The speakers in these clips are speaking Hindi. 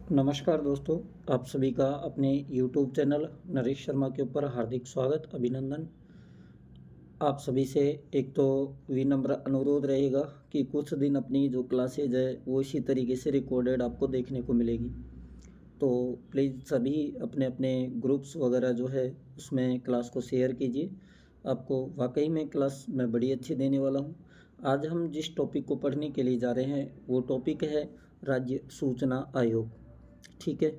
नमस्कार दोस्तों, आप सभी का अपने YouTube चैनल नरेश शर्मा के ऊपर हार्दिक स्वागत, अभिनंदन। आप सभी से एक तो विनम्र अनुरोध रहेगा कि कुछ दिन अपनी जो क्लासेज है वो इसी तरीके से रिकॉर्डेड आपको देखने को मिलेगी। तो प्लीज़ सभी अपने अपने ग्रुप्स वगैरह जो है उसमें क्लास को शेयर कीजिए। आपको वाकई में क्लास मैं बड़ी अच्छी देने वाला हूँ। आज हम जिस टॉपिक को पढ़ने के लिए जा रहे हैं वो टॉपिक है राज्य सूचना आयोग। ठीक है,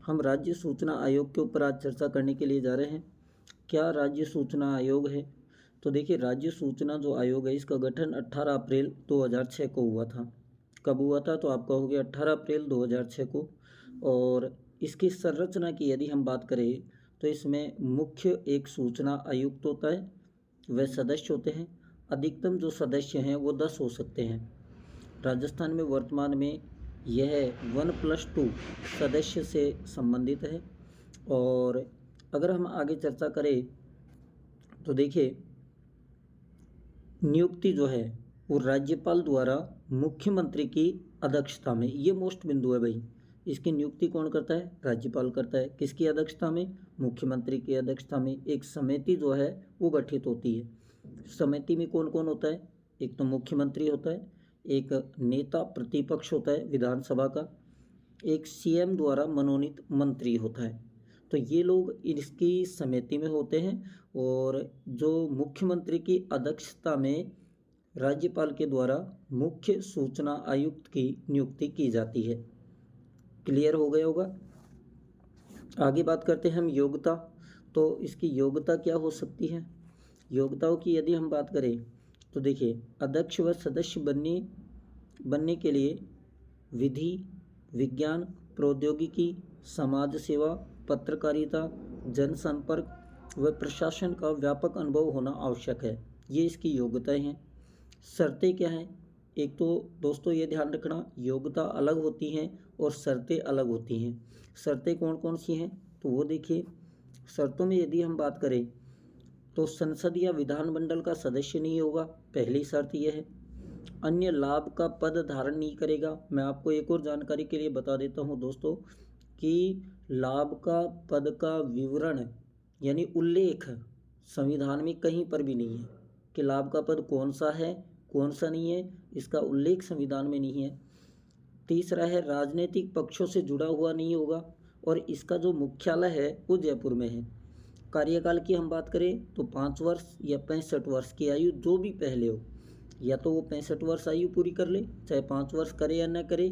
हम राज्य सूचना आयोग के ऊपर आज चर्चा करने के लिए जा रहे हैं। क्या राज्य सूचना आयोग है? तो देखिए, राज्य सूचना जो आयोग है इसका गठन 18 अप्रैल 2006 को हुआ था। कब हुआ था? तो आप कहोगे 18 अप्रैल 2006 को। और इसकी संरचना की यदि हम बात करें तो इसमें मुख्य एक सूचना आयुक्त होता है, वह सदस्य होते हैं। अधिकतम जो सदस्य हैं वो 10 हो सकते हैं। राजस्थान में वर्तमान में यह 1+2 सदस्य से संबंधित है। और अगर हम आगे चर्चा करें तो देखिए, नियुक्ति जो है वो राज्यपाल द्वारा मुख्यमंत्री की अध्यक्षता में, ये मोस्ट बिंदु है भाई। इसकी नियुक्ति कौन करता है? राज्यपाल करता है। किसकी अध्यक्षता में? मुख्यमंत्री की अध्यक्षता में। एक समिति जो है वो गठित होती है। समिति में कौन कौन होता है? एक तो मुख्यमंत्री होता है, एक नेता प्रतिपक्ष होता है विधानसभा का, एक सीएम द्वारा मनोनीत मंत्री होता है। तो ये लोग इसकी समिति में होते हैं। और जो मुख्यमंत्री की अध्यक्षता में राज्यपाल के द्वारा मुख्य सूचना आयुक्त की नियुक्ति की जाती है। क्लियर हो गया होगा। आगे बात करते हैं हम योग्यता। तो इसकी योग्यता क्या हो सकती है? योग्यताओं की यदि हम बात करें तो देखिए, अध्यक्ष व सदस्य बनने के लिए विधि, विज्ञान, प्रौद्योगिकी, समाज सेवा, पत्रकारिता, जनसंपर्क व प्रशासन का व्यापक अनुभव होना आवश्यक है। ये इसकी योग्यताएं हैं। शर्तें क्या हैं? एक तो दोस्तों ये ध्यान रखना, योग्यता अलग होती हैं और शर्तें अलग होती हैं। शर्तें कौन कौन सी हैं तो वो देखिए। शर्तों में यदि हम बात करें तो संसद या विधानमंडल का सदस्य नहीं होगा, पहली शर्त यह है। अन्य लाभ का पद धारण नहीं करेगा। मैं आपको एक और जानकारी के लिए बता देता हूं दोस्तों कि लाभ का पद का विवरण यानी उल्लेख संविधान में कहीं पर भी नहीं है कि लाभ का पद कौन सा है कौन सा नहीं है, इसका उल्लेख संविधान में नहीं है। तीसरा है, राजनीतिक पक्षों से जुड़ा हुआ नहीं होगा और इसका जो मुख्यालय है वो जयपुर में है। कार्यकाल की हम बात करें तो 5 वर्ष या 65 वर्ष की आयु जो भी पहले हो, या तो वो 65 वर्ष आयु पूरी कर ले, चाहे 5 वर्ष करे या न करे,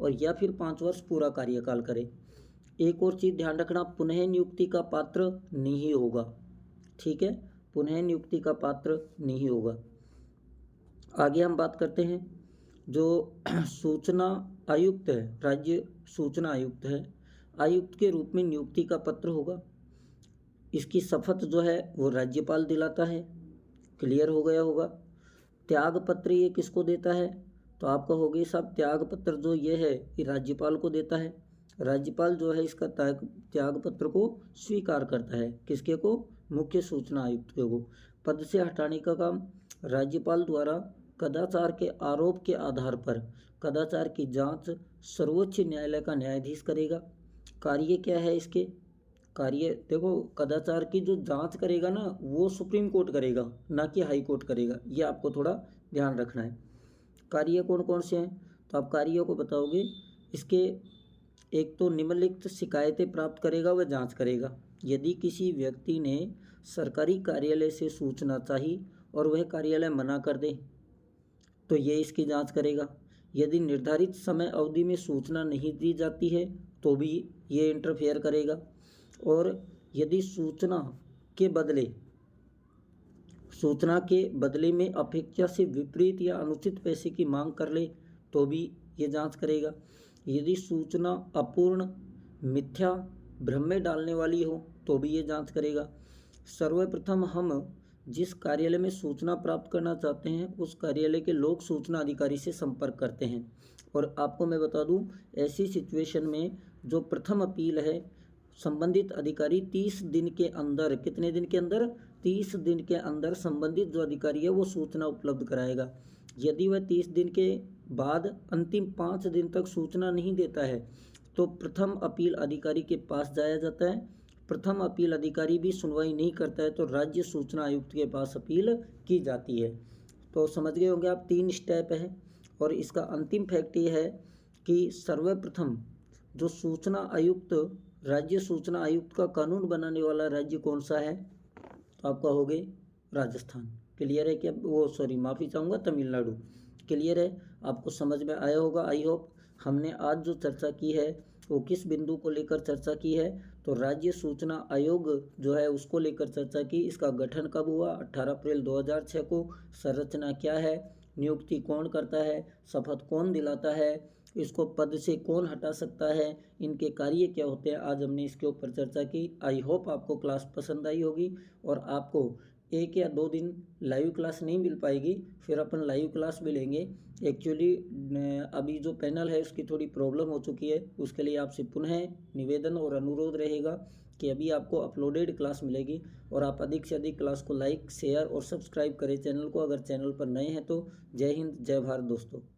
और या फिर 5 वर्ष पूरा कार्यकाल करे। एक और चीज़ ध्यान रखना, पुनः नियुक्ति का पात्र नहीं होगा। ठीक है, पुनः नियुक्ति का पात्र नहीं होगा। आगे हम बात करते हैं जो सूचना आयुक्त है, राज्य सूचना आयुक्त है, आयुक्त के रूप में नियुक्ति का पत्र होगा। इसकी शपथ जो है वो राज्यपाल दिलाता है। क्लियर हो गया होगा। त्याग पत्र ये किसको देता है? तो आप कहोगे साहब त्याग पत्र जो ये है ये राज्यपाल को देता है। राज्यपाल जो है इसका त्याग पत्र को स्वीकार करता है। किसके को? मुख्य सूचना आयुक्त को। पद से हटाने का काम राज्यपाल द्वारा कदाचार के आरोप के आधार पर कदाचार की जांच सर्वोच्च न्यायालय का न्यायाधीश करेगा। कार्य क्या है इसके? कार्य देखो, कदाचार की जो जांच करेगा ना वो सुप्रीम कोर्ट करेगा, ना कि हाई कोर्ट करेगा। ये आपको थोड़ा ध्यान रखना है। कार्य कौन कौन से हैं तो आप कार्यों को बताओगे। इसके एक तो निम्नलिखित शिकायतें प्राप्त करेगा व जांच करेगा। यदि किसी व्यक्ति ने सरकारी कार्यालय से सूचना चाही और वह कार्यालय मना कर दे तो ये इसकी जांच करेगा। यदि निर्धारित समय अवधि में सूचना नहीं दी जाती है तो भी ये इंटरफेयर करेगा। और यदि सूचना के बदले में अपेक्षा से विपरीत या अनुचित पैसे की मांग कर ले तो भी ये जांच करेगा। यदि सूचना अपूर्ण, मिथ्या, भ्रम में डालने वाली हो तो भी ये जांच करेगा। सर्वप्रथम हम जिस कार्यालय में सूचना प्राप्त करना चाहते हैं उस कार्यालय के लोक सूचना अधिकारी से संपर्क करते हैं। और आपको मैं बता दूं, ऐसी सिचुएशन में जो प्रथम अपील है, संबंधित अधिकारी 30 दिन के अंदर, कितने दिन के अंदर? 30 दिन के अंदर संबंधित जो अधिकारी है वो सूचना उपलब्ध कराएगा। यदि वह 30 दिन के बाद अंतिम 5 दिन तक सूचना नहीं देता है तो प्रथम अपील अधिकारी के पास जाया जाता है। प्रथम अपील अधिकारी भी सुनवाई नहीं करता है तो राज्य सूचना आयुक्त के पास अपील की जाती है। तो समझ गए होंगे आप, 3 स्टेप है। और इसका अंतिम फैक्ट ये है कि सर्वप्रथम जो सूचना आयुक्त, राज्य सूचना आयुक्त का कानून बनाने वाला राज्य कौन सा है, तो आपका हो गए राजस्थान। क्लियर है क्या? वो सॉरी, माफ़ी चाहूँगा, तमिलनाडु। क्लियर है, आपको समझ में आया होगा आई होप। हमने आज जो चर्चा की है वो किस बिंदु को लेकर चर्चा की है, तो राज्य सूचना आयोग जो है उसको लेकर चर्चा की। इसका गठन कब हुआ? 18 अप्रैल 2006 को। संरचना क्या है, नियुक्ति कौन करता है, शपथ कौन दिलाता है, इसको पद से कौन हटा सकता है, इनके कार्य क्या होते हैं, आज हमने इसके ऊपर चर्चा की। आई होप आपको क्लास पसंद आई होगी और आपको 1 या 2 दिन लाइव क्लास नहीं मिल पाएगी, फिर अपन लाइव क्लास भी लेंगे। एक्चुअली अभी जो पैनल है उसकी थोड़ी प्रॉब्लम हो चुकी है, उसके लिए आपसे पुनः निवेदन और अनुरोध रहेगा कि अभी आपको अपलोडेड क्लास मिलेगी और आप अधिक से अधिक क्लास को लाइक, शेयर और सब्सक्राइब करें चैनल को, अगर चैनल पर नए हैं तो। जय हिंद, जय भारत दोस्तों।